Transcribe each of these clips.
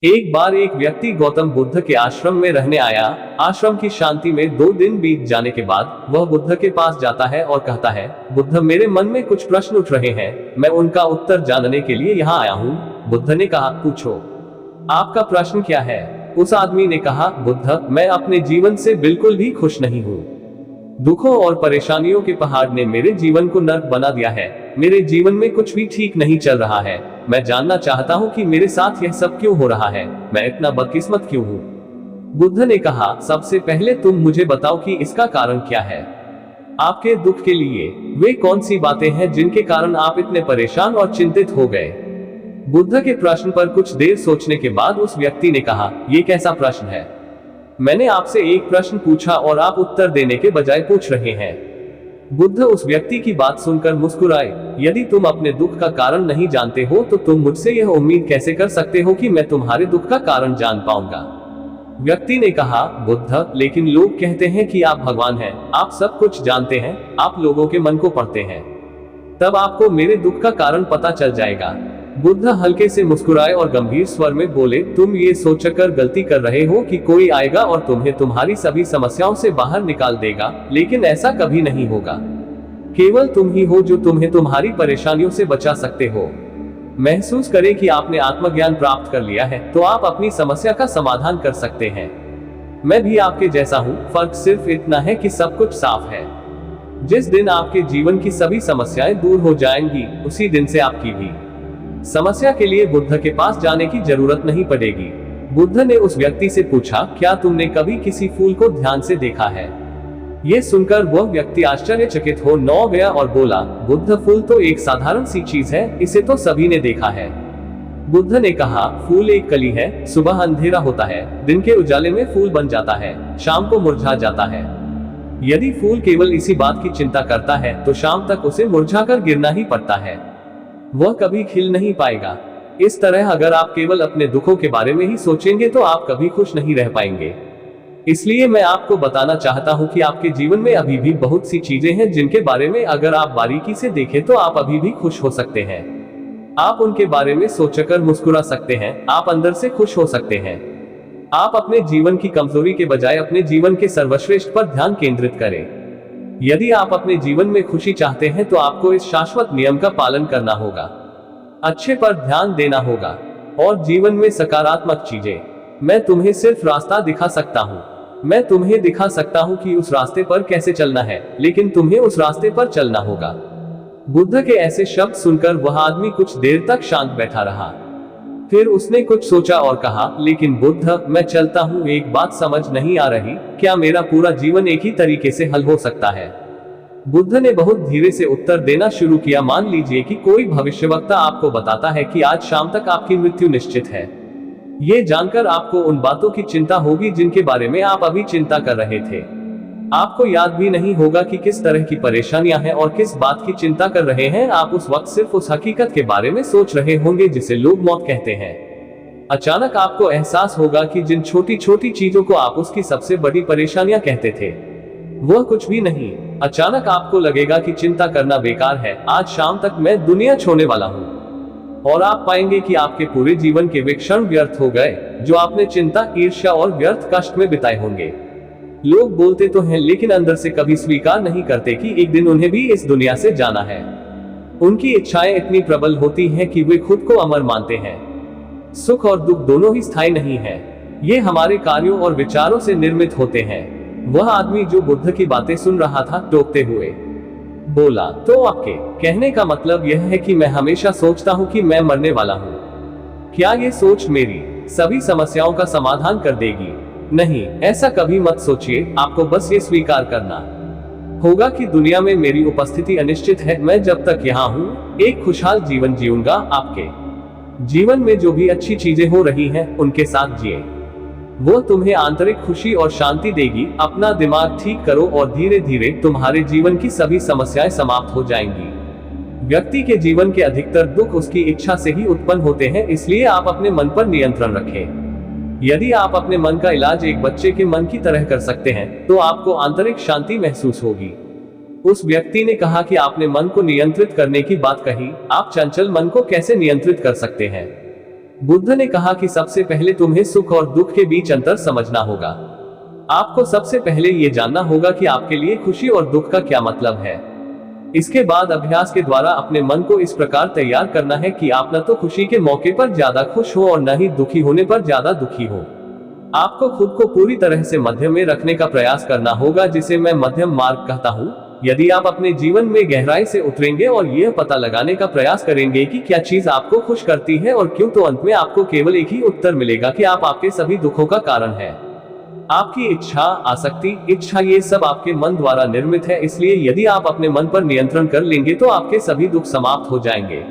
एक बार एक व्यक्ति गौतम बुद्ध के आश्रम में रहने आया। आश्रम की शांति में 2 दिन बीत जाने के बाद वह बुद्ध के पास जाता है और कहता है, बुद्ध, मेरे मन में कुछ प्रश्न उठ रहे हैं, मैं उनका उत्तर जानने के लिए यहाँ आया हूँ। बुद्ध ने कहा, पूछो, आपका प्रश्न क्या है? उस आदमी ने कहा, बुद्ध, मैं अपने जीवन से बिल्कुल भी खुश नहीं हूँ। दुखों और परेशानियों के पहाड़ ने मेरे जीवन को नर्क बना दिया है। मेरे जीवन में कुछ भी ठीक नहीं चल रहा है। मैं जानना चाहता हूँ कि मेरे साथ यह सब क्यों हो रहा है, मैं इतना बदकिस्मत क्यों हूँ। बुद्ध ने कहा, सबसे पहले तुम मुझे बताओ कि इसका कारण क्या है। आपके दुख के लिए वे कौन सी बातें हैं जिनके कारण आप इतने परेशान और चिंतित हो गए। बुद्ध के प्रश्न पर कुछ देर सोचने के बाद उस व्यक्ति ने कहा, ये कैसा प्रश्न है? मैंने आपसे एक प्रश्न पूछा और आप उत्तर देने के बजाय पूछ रहे हैं। बुद्ध उस व्यक्ति की बात सुनकर मुस्कुराए। यदि तुम अपने दुख का कारण नहीं जानते हो तो तुम मुझसे यह उम्मीद कैसे कर सकते हो कि मैं तुम्हारे दुख का कारण जान पाऊंगा। व्यक्ति ने कहा, बुद्ध, लेकिन लोग कहते हैं कि आप भगवान हैं, आप सब कुछ जानते हैं, आप लोगों के मन को पढ़ते हैं, तब आपको मेरे दुख का कारण पता चल जाएगा। बुद्ध हल्के से मुस्कुराए और गंभीर स्वर में बोले, तुम ये सोचकर गलती कर रहे हो कि कोई आएगा और तुम्हें तुम्हारी सभी समस्याओं से बाहर निकाल देगा, लेकिन ऐसा कभी नहीं होगा। केवल तुम ही हो जो तुम्हें तुम्हारी परेशानियों से बचा सकते हो। महसूस करें कि आपने आत्मज्ञान प्राप्त कर लिया है तो आप अपनी समस्या का समाधान कर सकते हैं। मैं भी आपके जैसा हूँ, फर्क सिर्फ इतना है कि सब कुछ साफ है। जिस दिन आपके जीवन की सभी समस्याएं दूर हो जाएंगी, उसी दिन से आपकी भी समस्या के लिए बुद्ध के पास जाने की जरूरत नहीं पड़ेगी। बुद्ध ने उस व्यक्ति से पूछा, क्या तुमने कभी किसी फूल को ध्यान से देखा है? यह सुनकर वह व्यक्ति आश्चर्यचकित हो गया और बोला, बुद्ध, फूल तो एक साधारण सी चीज है, इसे तो सभी ने देखा है। बुद्ध ने कहा, फूल एक कली है, सुबह अंधेरा होता है, दिन के उजाले में फूल बन जाता है, शाम को मुरझा जाता है। यदि फूल केवल इसी बात की चिंता करता है तो शाम तक उसे मुरझाकर गिरना ही पड़ता है, वह कभी खिल नहीं पाएगा। इस तरह अगर आप केवल अपने दुखों के बारे में ही सोचेंगे तो आप कभी खुश नहीं रह पाएंगे। इसलिए मैं आपको बताना चाहता हूं कि आपके जीवन में अभी भी बहुत सी चीजें हैं जिनके बारे में अगर आप बारीकी से देखें तो आप अभी भी खुश हो सकते हैं। आप उनके बारे में सोचकर मुस्कुरा सकते हैं, आप अंदर से खुश हो सकते हैं। आप अपने जीवन की कमजोरी के बजाय अपने जीवन के सर्वश्रेष्ठ पर ध्यान केंद्रित करें। यदि आप अपने जीवन में खुशी चाहते हैं तो आपको इस शाश्वत नियम का पालन करना होगा, अच्छे पर ध्यान देना होगा और जीवन में सकारात्मक चीजें। मैं तुम्हें सिर्फ रास्ता दिखा सकता हूँ, मैं तुम्हें दिखा सकता हूँ कि उस रास्ते पर कैसे चलना है, लेकिन तुम्हें उस रास्ते पर चलना होगा। बुद्ध के ऐसे शब्द सुनकर वह आदमी कुछ देर तक शांत बैठा रहा। फिर उसने कुछ सोचा और कहा, लेकिन बुद्ध, मैं चलता हूँ, एक बात समझ नहीं आ रही, क्या मेरा पूरा जीवन एक ही तरीके से हल हो सकता है? बुद्ध ने बहुत धीरे से उत्तर देना शुरू किया, मान लीजिए कि कोई भविष्यवक्ता आपको बताता है कि आज शाम तक आपकी मृत्यु निश्चित है। ये जानकर आपको उन बातों की चिंता होगी जिनके बारे में आप अभी चिंता कर रहे थे। आपको याद भी नहीं होगा कि किस तरह की परेशानियां हैं और किस बात की चिंता कर रहे हैं। आप उस वक्त सिर्फ उस हकीकत के बारे में सोच रहे होंगे जिसे लोग मौत कहते हैं। अचानक आपको एहसास होगा कि जिन छोटी छोटी चीजों को आप उसकी सबसे बड़ी परेशानियां कहते थे, वह कुछ भी नहीं। अचानक आपको लगेगा कि चिंता करना बेकार है, आज शाम तक मैं दुनिया छोड़ने वाला हूँ। और आप पाएंगे कि आपके पूरे जीवन के वे क्षण व्यर्थ हो गए जो आपने चिंता, ईर्ष्या और व्यर्थ कष्ट में बिताए होंगे। लोग बोलते तो हैं लेकिन अंदर से कभी स्वीकार नहीं करते कि एक दिन उन्हें भी इस दुनिया से जाना है। उनकी इच्छाएं इतनी प्रबल होती हैं कि वे खुद को अमर मानते हैं। सुख और दुख दोनों ही स्थायी नहीं है, ये हमारे कार्यों और विचारों से निर्मित होते हैं। वह आदमी जो बुद्ध की बातें सुन रहा था टोकते हुए बोला, तो आपके कहने का मतलब यह है कि मैं हमेशा सोचता हूँ कि मैं मरने वाला हूँ? क्या ये सोच मेरी सभी समस्याओं का समाधान कर देगी? नहीं, ऐसा कभी मत सोचिए। आपको बस ये स्वीकार करना होगा कि दुनिया में मेरी उपस्थिति अनिश्चित है। मैं जब तक यहाँ हूँ एक खुशहाल जीवन जीऊंगा। आपके जीवन में जो भी अच्छी चीजें हो रही हैं उनके साथ जिए, वो तुम्हें आंतरिक खुशी और शांति देगी। अपना दिमाग ठीक करो और धीरे धीरे तुम्हारे जीवन की सभी समस्याएं समाप्त हो जाएंगी। व्यक्ति के जीवन के अधिकतर दुख उसकी इच्छा से ही उत्पन्न होते हैं, इसलिए आप अपने मन पर नियंत्रण रखें। यदि आप अपने मन का इलाज एक बच्चे के मन की तरह कर सकते हैं तो आपको आंतरिक शांति महसूस होगी। उस व्यक्ति ने कहा कि आपने मन को नियंत्रित करने की बात कही, आप चंचल मन को कैसे नियंत्रित कर सकते हैं? बुद्ध ने कहा कि सबसे पहले तुम्हें सुख और दुख के बीच अंतर समझना होगा। आपको सबसे पहले ये जानना होगा कि आपके लिए खुशी और दुख का क्या मतलब है। इसके बाद अभ्यास के द्वारा अपने मन को इस प्रकार तैयार करना है कि आप न तो खुशी के मौके पर ज्यादा खुश हो और न ही दुखी होने पर ज्यादा दुखी हो। आपको खुद को पूरी तरह से मध्य में रखने का प्रयास करना होगा, जिसे मैं मध्यम मार्ग कहता हूँ। यदि आप अपने जीवन में गहराई से उतरेंगे और यह पता लगाने का प्रयास करेंगे कि क्या चीज आपको खुश करती है और क्यों, तो अंत में आपको केवल एक ही उत्तर मिलेगा कि आप आपके सभी दुखों का कारण है। आपकी इच्छा, आसक्ति, इच्छा, ये सब आपके मन द्वारा निर्मित है। इसलिए यदि आप अपने मन पर नियंत्रण कर लेंगे तो आपके सभी दुख समाप्त हो जाएंगे।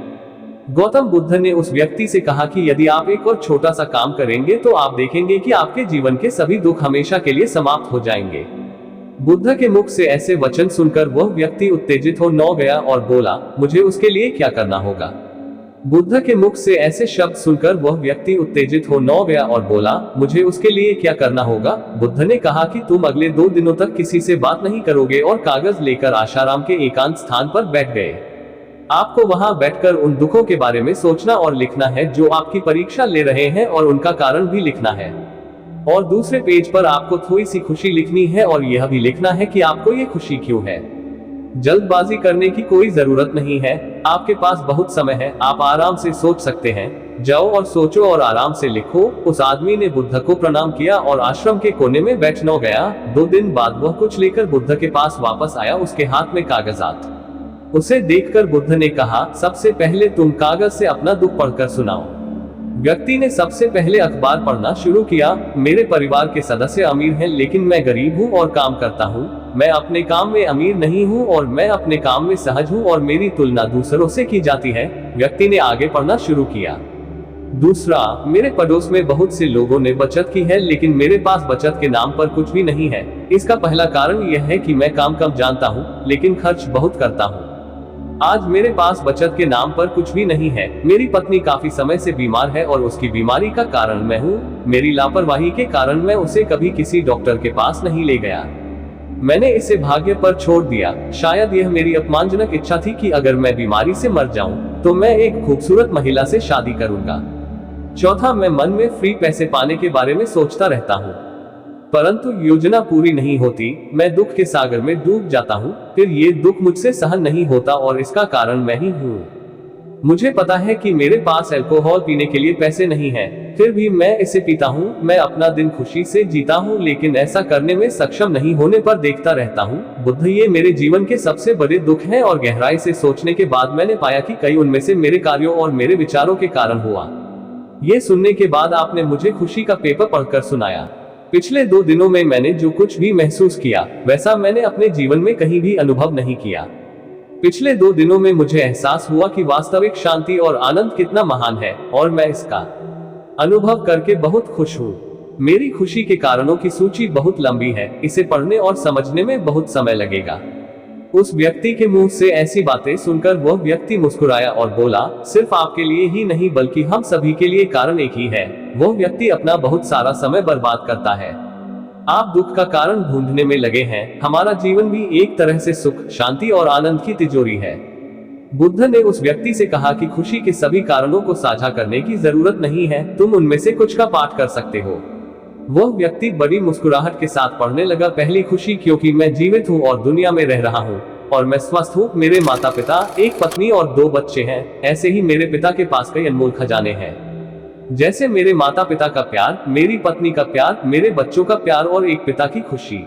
गौतम बुद्ध ने उस व्यक्ति से कहा कि यदि आप एक और छोटा सा काम करेंगे तो आप देखेंगे कि आपके जीवन के सभी दुख हमेशा के लिए समाप्त हो जाएंगे। बुद्ध के मुख से ऐसे वचन सुनकर वह व्यक्ति उत्तेजित हो न गया और बोला, मुझे उसके लिए क्या करना होगा। बुद्ध के मुख से ऐसे शब्द सुनकर वह व्यक्ति उत्तेजित हो न गया और बोला, मुझे उसके लिए क्या करना होगा। बुद्ध ने कहा कि तुम अगले 2 दिनों तक किसी से बात नहीं करोगे और कागज लेकर आशाराम के एकांत स्थान पर बैठ गए। आपको वहां बैठकर उन दुखों के बारे में सोचना और लिखना है जो आपकी परीक्षा ले रहे हैं, और उनका कारण भी लिखना है। और दूसरे पेज पर आपको थोड़ी सी खुशी लिखनी है और यह भी लिखना है कि आपको ये खुशी क्यों है। जल्दबाजी करने की कोई जरूरत नहीं है, आपके पास बहुत समय है, आप आराम से सोच सकते हैं। जाओ और सोचो और आराम से लिखो। उस आदमी ने बुद्ध को प्रणाम किया और आश्रम के कोने में बैठ न गया। 2 दिन बाद वह कुछ लेकर बुद्ध के पास वापस आया, उसके हाथ में कागजात। उसे देखकर बुद्ध ने कहा, सबसे पहले तुम कागज से अपना दुख पढ़कर सुनाओ। व्यक्ति ने सबसे पहले अखबार पढ़ना शुरू किया। मेरे परिवार के सदस्य अमीर हैं, लेकिन मैं गरीब हूँ और काम करता हूँ। मैं अपने काम में अमीर नहीं हूँ और मैं अपने काम में सहज हूँ और मेरी तुलना दूसरों से की जाती है। व्यक्ति ने आगे पढ़ना शुरू किया। दूसरा, मेरे पड़ोस में बहुत से लोगों ने बचत की है, लेकिन मेरे पास बचत के नाम पर कुछ भी नहीं है। इसका पहला कारण यह है कि मैं काम कम जानता हूँ, लेकिन खर्च बहुत करता हूँ। आज मेरे पास बचत के नाम पर कुछ भी नहीं है। मेरी पत्नी काफी समय से बीमार है और उसकी बीमारी का कारण मैं हूँ। मेरी लापरवाही के कारण मैं उसे कभी किसी डॉक्टर के पास नहीं ले गया। मैंने इसे भाग्य पर छोड़ दिया। शायद यह मेरी अपमानजनक इच्छा थी कि अगर मैं बीमारी से मर जाऊं तो मैं एक खूबसूरत महिला से शादी करूंगा। चौथा, मैं मन में फ्री पैसे पाने के बारे में सोचता रहता हूँ, परंतु योजना पूरी नहीं होती। मैं दुख के सागर में डूब जाता हूँ, फिर ये दुख मुझसे सहन नहीं होता और इसका कारण मैं ही हूँ। मुझे पता है कि मेरे पास अल्कोहल पीने के लिए पैसे नहीं हैं, फिर भी मैं इसे पीता हूँ। मैं अपना दिन खुशी से जीता हूँ, लेकिन ऐसा करने में सक्षम नहीं होने पर देखता रहता हूँ। बुद्ध, ये मेरे जीवन के सबसे बड़े दुख हैं और गहराई से सोचने के बाद मैंने पाया कि कई उनमें से मेरे कार्यों और मेरे विचारों के कारण हुआ। ये सुनने के बाद आपने मुझे खुशी का पेपर पढ़कर सुनाया। पिछले 2 दिनों में मैंने जो कुछ भी महसूस किया वैसा मैंने अपने जीवन में कहीं भी अनुभव नहीं किया। पिछले 2 दिनों में मुझे एहसास हुआ कि वास्तविक शांति और आनंद कितना महान है और मैं इसका अनुभव करके बहुत खुश हूँ। मेरी खुशी के कारणों की सूची बहुत लंबी है, इसे पढ़ने और समझने में बहुत समय लगेगा। उस व्यक्ति के मुंह से ऐसी बातें सुनकर वह व्यक्ति मुस्कुराया और बोला, सिर्फ आपके लिए ही नहीं बल्कि हम सभी के लिए कारण एक ही है। वह व्यक्ति अपना बहुत सारा समय बर्बाद करता है। आप दुख का कारण ढूंढने में लगे हैं। हमारा जीवन भी एक तरह से सुख, शांति और आनंद की तिजोरी है। बुद्ध ने उस व्यक्ति से कहा कि खुशी के सभी कारणों को साझा करने की जरूरत नहीं है, तुम उनमें से कुछ का पाठ कर सकते हो। वह व्यक्ति बड़ी मुस्कुराहट के साथ पढ़ने लगा, पहली खुशी क्योंकि मैं जीवित हूँ और दुनिया में रह रहा हूँ और मैं स्वस्थ हूँ। मेरे माता पिता, एक पत्नी और 2 बच्चे हैं। ऐसे ही मेरे पिता के पास कई अनमोल खजाने हैं, जैसे मेरे माता पिता का प्यार, मेरी पत्नी का प्यार, मेरे बच्चों का प्यार और एक पिता की खुशी।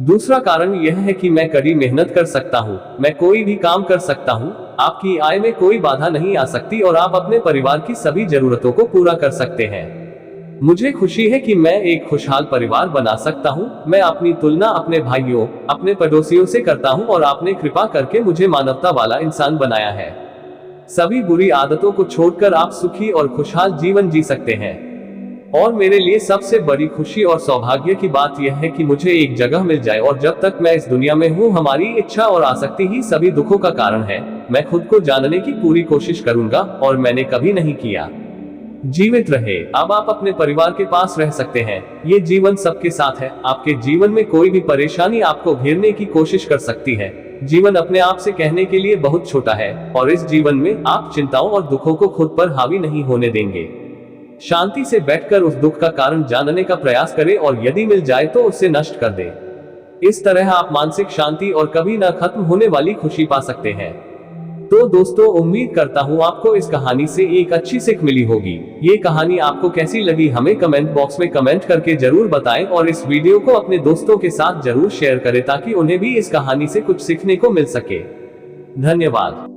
दूसरा कारण यह है कि मैं कड़ी मेहनत कर सकता हूँ, मैं कोई भी काम कर सकता हूँ। आपकी आय में कोई बाधा नहीं आ सकती और आप अपने परिवार की सभी जरूरतों को पूरा कर सकते हैं। मुझे खुशी है कि मैं एक खुशहाल परिवार बना सकता हूँ। मैं अपनी तुलना अपने भाइयों, अपने पड़ोसियों से करता हूँ और आपने कृपा करके मुझे मानवता वाला इंसान बनाया है। सभी बुरी आदतों को छोड़कर आप सुखी और खुशहाल जीवन जी सकते हैं। और मेरे लिए सबसे बड़ी खुशी और सौभाग्य की बात यह है कि मुझे एक जगह मिल जाए और जब तक मैं इस दुनिया में हूँ हमारी इच्छा और आसक्ति ही सभी दुखों का कारण है। मैं खुद को जानने की पूरी कोशिश करूंगा और मैंने कभी नहीं किया। जीवित रहे। अब आप अपने परिवार के पास रह सकते हैं। ये जीवन सबके साथ है। आपके जीवन में कोई भी परेशानी आपको घेरने की कोशिश कर सकती है। जीवन अपने आप से कहने के लिए बहुत छोटा है और इस जीवन में आप चिंताओं और दुखों को खुद पर हावी नहीं होने देंगे। शांति से बैठकर उस दुख का कारण जानने का प्रयास करें और यदि मिल जाए तो उसे नष्ट कर दें। इस तरह आप मानसिक शांति और कभी न खत्म होने वाली खुशी पा सकते हैं। तो दोस्तों, उम्मीद करता हूँ आपको इस कहानी से एक अच्छी सीख मिली होगी। ये कहानी आपको कैसी लगी हमें कमेंट बॉक्स में कमेंट करके जरूर बताएं और इस वीडियो को अपने दोस्तों के साथ जरूर शेयर करें ताकि उन्हें भी इस कहानी से कुछ सीखने को मिल सके। धन्यवाद।